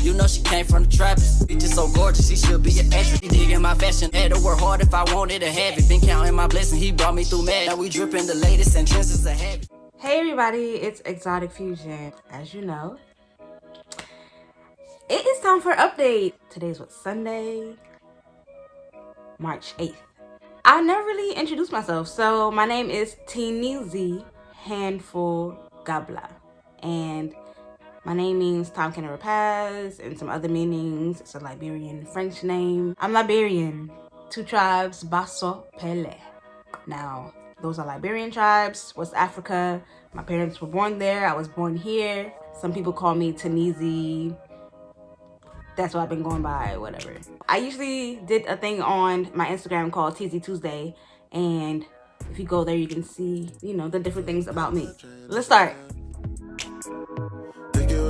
You know she came from the trappers. Bitch is so gorgeous, she should be an actress. She digging my fashion, had to work hard if I wanted to have it. Been counting my blessings, he brought me through mad. Now we dripping the latest and trends is a habit. Hey everybody, it's Xoticfushion. As you know, it is time for an update. Today's what, Sunday, March 8th. I never really introduced myself, so my name is Teneze Handfull Garbla, and my name means time can never pass, and some other meanings. It's a Liberian French name. I'm Liberian, 2 tribes, Basso Pele. Now, those are Liberian tribes, West Africa. My parents were born there, I was born here. Some people call me Teneze. That's what I've been going by, whatever. I usually did a thing on my Instagram called TZ Tuesday, and if you go there, you can see, you know, the different things about me. Let's start.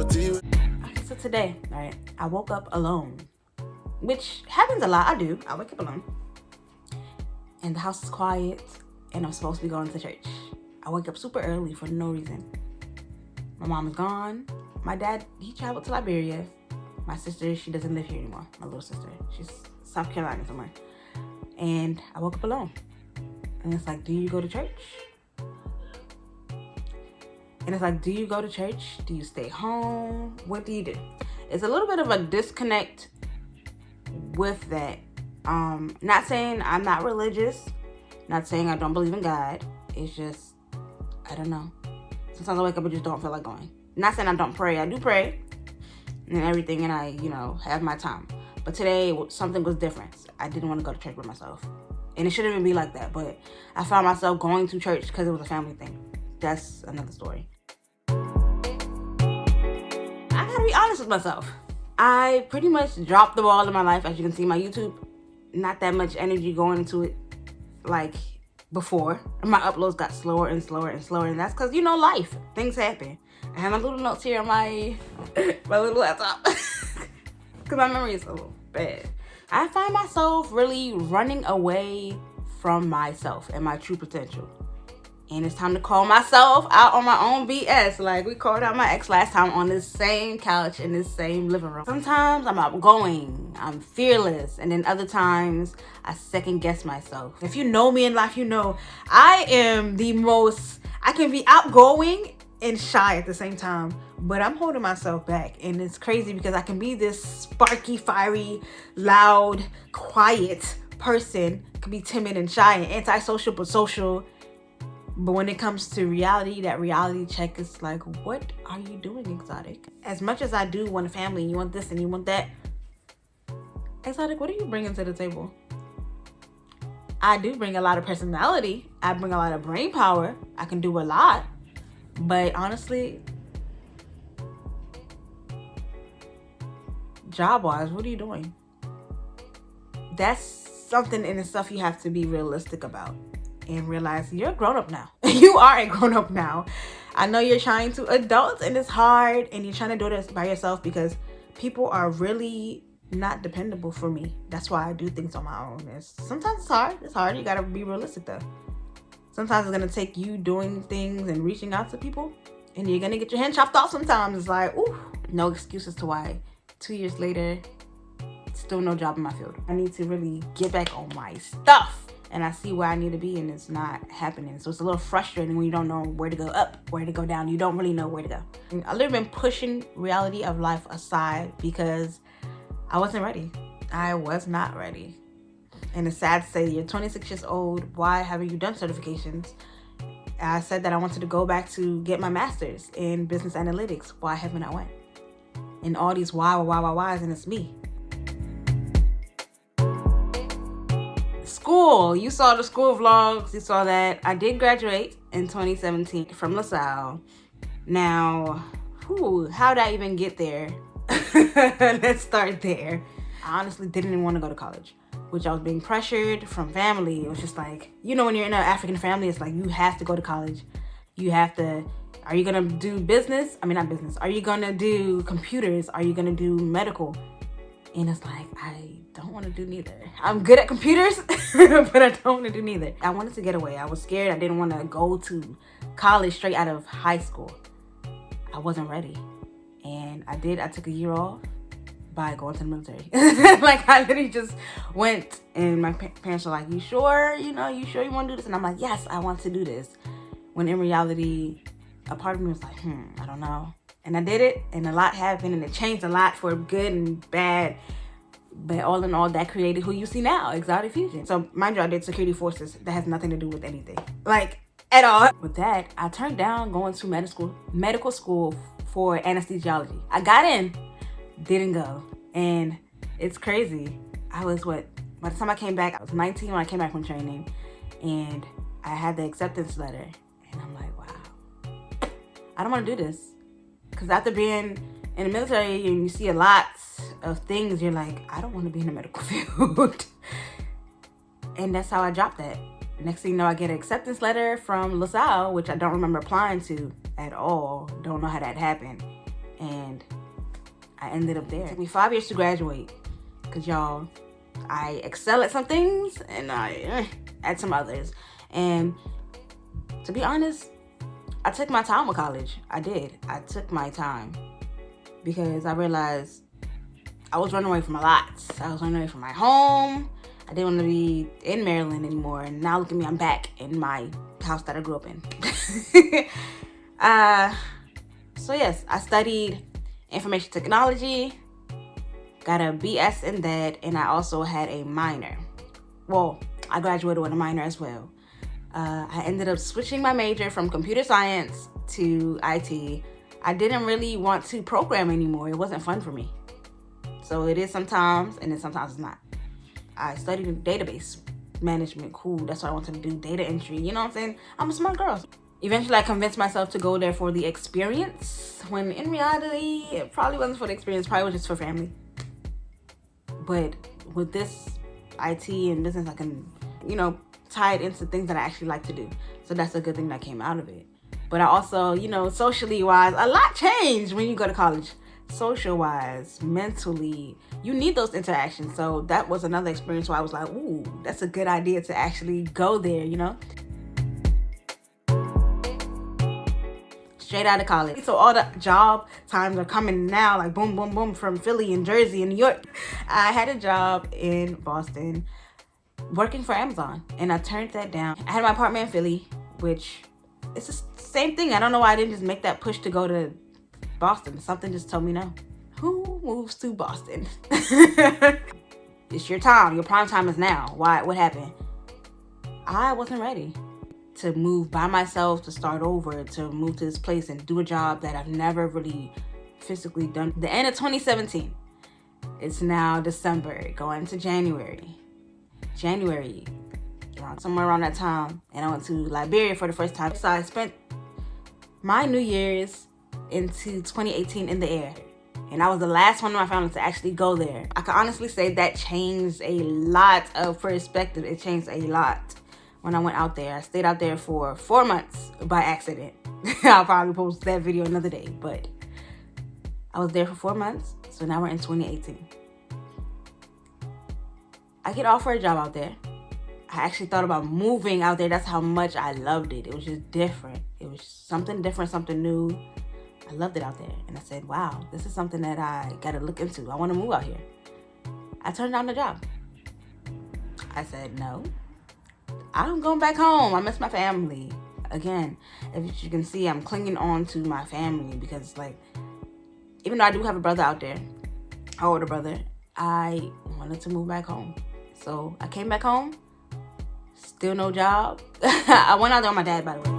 Okay, so today, all right, I woke up alone, which happens a lot. I wake up alone, and the house is quiet, and I'm supposed to be going to church. I wake up super early for no reason. My mom is gone. My dad, he traveled to Liberia. My sister, she doesn't live here anymore. My little sister, she's South Carolina somewhere. And I woke up alone. And it's like, do you go to church? And it's like, do you go to church? Do you stay home? What do you do? It's a little bit of a disconnect with that. Not saying I'm not religious. Not saying I don't believe in God. It's just, I don't know. Sometimes I wake up and just don't feel like going. Not saying I don't pray. I do pray and everything, and I, you know, have my time. But today, something was different. I didn't want to go to church with myself. And it shouldn't even be like that, but I found myself going to church because it was a family thing. That's another story. I gotta be honest with myself. I pretty much dropped the ball in my life. As you can see, my YouTube, not that much energy going into it like before. My uploads got slower and slower and slower, and that's because, you know, life. Things happen. I have my little notes here on my little laptop because my memory is a little bad. I find myself really running away from myself and my true potential. And it's time to call myself out on my own BS. Like we called out my ex last time on this same couch in this same living room. Sometimes I'm outgoing, I'm fearless, and then other times I second guess myself. If you know me in life, you know I am I can be outgoing and shy at the same time, but I'm holding myself back. And it's crazy because I can be this sparky, fiery, loud, quiet person, can be timid and shy and antisocial but social. But when it comes to reality, that reality check is like, what are you doing, Exotic? As much as I do want a family, and you want this and you want that, Exotic, what are you bringing to the table? I do bring a lot of personality. I bring a lot of brain power. I can do a lot. But honestly, job-wise, what are you doing? That's something in itself you have to be realistic about and realize you're a grown-up now. You are a grown-up now. I know you're trying to adult and it's hard, and you're trying to do this by yourself because people are really not dependable for me. That's why I do things on my own. Sometimes it's hard. It's hard. You gotta be realistic though. Sometimes it's gonna take you doing things and reaching out to people, and you're gonna get your hand chopped off sometimes. It's like, ooh, no excuses to why 2 years later, still no job in my field. I need to really get back on my stuff, and I see where I need to be, and it's not happening. So it's a little frustrating when you don't know where to go up, where to go down. You don't really know where to go. And I've literally been pushing reality of life aside because I wasn't ready. I was not ready. And it's sad to say, you're 26 years old. Why haven't you done certifications? I said that I wanted to go back to get my master's in business analytics. Why haven't I went? And all these whys, and it's me. School. You saw the school vlogs. You saw that. I did graduate in 2017 from LaSalle. Now, how did I even get there? Let's start there. I honestly didn't even want to go to college, which I was being pressured from family. It was just like, you know, when you're in an African family, it's like, you have to go to college. You have to, are you going to do business? I mean, not business. Are you going to do computers? Are you going to do medical? And it's like, I don't want to do neither. I'm good at computers, but I don't want to do neither. I wanted to get away. I was scared. I didn't want to go to college straight out of high school. I wasn't ready. And I took a year off. by going to the military. Like, I literally just went, and my parents were like, you sure? You know, you sure you want to do this? And I'm like, yes, I want to do this. When in reality, a part of me was like, I don't know. And I did it, and a lot happened, and it changed a lot for good and bad. But all in all, that created who you see now, Xoticfushion. So mind you, I did security forces. That has nothing to do with anything, like, at all. With that, I turned down going to medical school for anesthesiology. I got in, didn't go. And it's crazy. I was by the time I came back, I was 19 when I came back from training, and I had the acceptance letter. And I'm like, wow, I don't want to do this. Because after being in the military and you see a lot of things, you're like, I don't want to be in the medical field. And that's how I dropped that. Next thing you know, I get an acceptance letter from LaSalle, which I don't remember applying to at all. Don't know how that happened. And I ended up there. It took me 5 years to graduate. Because y'all, I excel at some things and I at some others. And to be honest, I took my time with college. I did. I took my time. Because I realized I was running away from a lot. I was running away from my home. I didn't want to be in Maryland anymore. And now look at me, I'm back in my house that I grew up in. So yes, I studied information technology, got a BS in that, and I also had a minor. Well, I graduated with a minor as well. I ended up switching my major from computer science to IT. I didn't really want to program anymore. It wasn't fun for me. So it is sometimes, and then sometimes it's not. I studied database management. Cool, that's what I wanted to do, data entry. You know what I'm saying? I'm a smart girl. Eventually, I convinced myself to go there for the experience, when in reality, it probably wasn't for the experience, probably was just for family. But with this IT and business, I can, you know, tie it into things that I actually like to do. So that's a good thing that came out of it. But I also, you know, socially wise, a lot changed when you go to college. Social wise, mentally, you need those interactions. So that was another experience where I was like, ooh, that's a good idea to actually go there, you know? Straight out of college. So all the job times are coming now, like boom, boom, boom, from Philly and Jersey and New York. I had a job in Boston working for Amazon, and I turned that down. I had my apartment in Philly, which it's the same thing. I don't know why I didn't just make that push to go to Boston. Something just told me no. Who moves to Boston? It's your time. Your prime time is now. Why? What happened? I wasn't ready to move by myself, to start over, to move to this place and do a job that I've never really physically done. The end of 2017. It's now December, going to January, somewhere around that time, and I went to Liberia for the first time. So I spent my New Year's into 2018 in the air, and I was the last one in my family to actually go there. I can honestly say that changed a lot of perspective. It changed a lot when I went out there. I stayed out there for 4 months by accident. I'll probably post that video another day, but I was there for 4 months. So now we're in 2018. I get offered a job out there. I actually thought about moving out there. That's how much I loved it. It was just different. It was something different, something new. I loved it out there. And I said, wow, this is something that I got to look into. I want to move out here. I turned down the job. I said, no, I'm going back home. I miss my family. Again, if you can see, I'm clinging on to my family because, like, even though I do have a brother out there, an older brother, I wanted to move back home. So I came back home. Still no job. I went out there with my dad, by the way.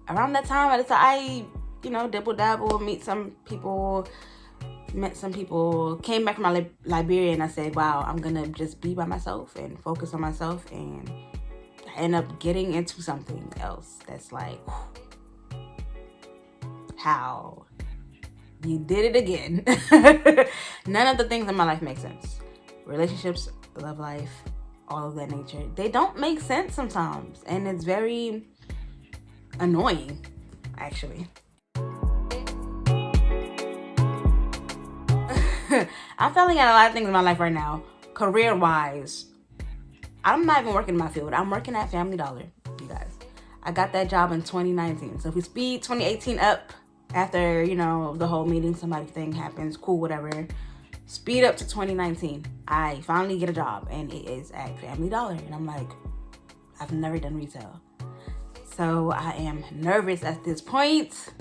Around that time, I you know, dibble dabble, met some people, came back from Liberia, and I said, wow, I'm gonna just be by myself and focus on myself, and I end up getting into something else that's like, how? You did it again. None of the things in my life make sense. Relationships, love life, all of that nature. They don't make sense sometimes. And it's very annoying, actually. I'm failing at a lot of things in my life right now. Career-wise, I'm not even working in my field. I'm working at Family Dollar, you guys. I got that job in 2019. So if we speed 2018 up, After, you know, the whole meeting somebody thing happens, cool, whatever. Speed up to 2019. I finally get a job, and it is at Family Dollar. And I'm like, I've never done retail. So I am nervous at this point.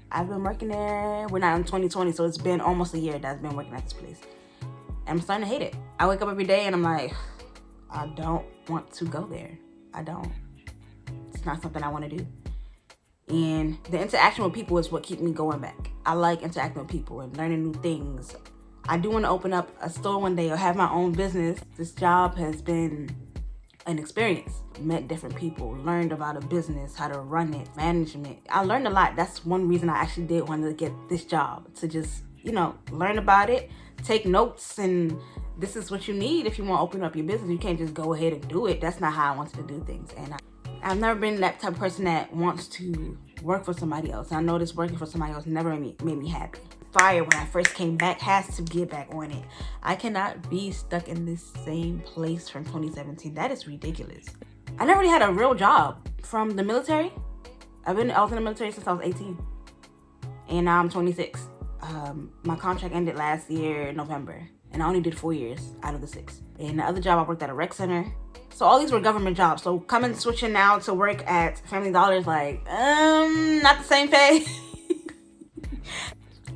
I've been working there. We're not in 2020, so it's been almost a year that I've been working at this place. And I'm starting to hate it. I wake up every day and I'm like, I don't want to go there. I don't. It's not something I want to do. And the interaction with people is what keeps me going back. I like interacting with people and learning new things. I do want to open up a store one day or have my own business. This job has been an experience. Met different people, learned about a business, how to run it, management. I learned a lot. That's one reason I actually did want to get this job, to just, you know, learn about it, take notes, and this is what you need if you want to open up your business. You can't just go ahead and do it. That's not how I wanted to do things. And I've never been that type of person that wants to work for somebody else. I noticed working for somebody else never made me happy. Fire when I first came back has to get back on it. I cannot be stuck in this same place from 2017. That is ridiculous. I never really had a real job from the military. I was in the military since I was 18. And now I'm 26. My contract ended last year in November. And I only did 4 years out of the 6. And the other job, I worked at a rec center. So all these were government jobs. So coming, switching now to work at Family Dollar is like, not the same pay.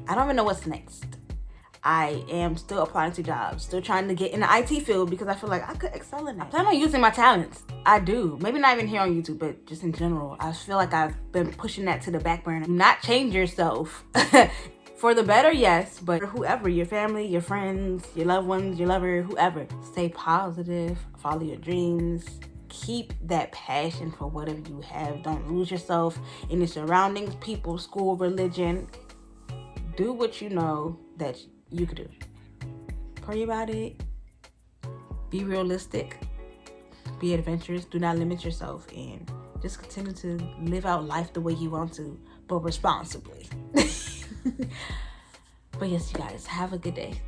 I don't even know what's next. I am still applying to jobs, still trying to get in the IT field because I feel like I could excel in that. I plan on using my talents. I do. Maybe not even here on YouTube, but just in general. I feel like I've been pushing that to the back burner. Do not change yourself. For the better, yes, but whoever, your family, your friends, your loved ones, your lover, whoever, stay positive, follow your dreams, keep that passion for whatever you have. Don't lose yourself in the surroundings, people, school, religion. Do what you know that you could do. Pray about it. Be realistic. Be adventurous. Do not limit yourself, and just continue to live out life the way you want to, but responsibly. But yes, you guys, have a good day.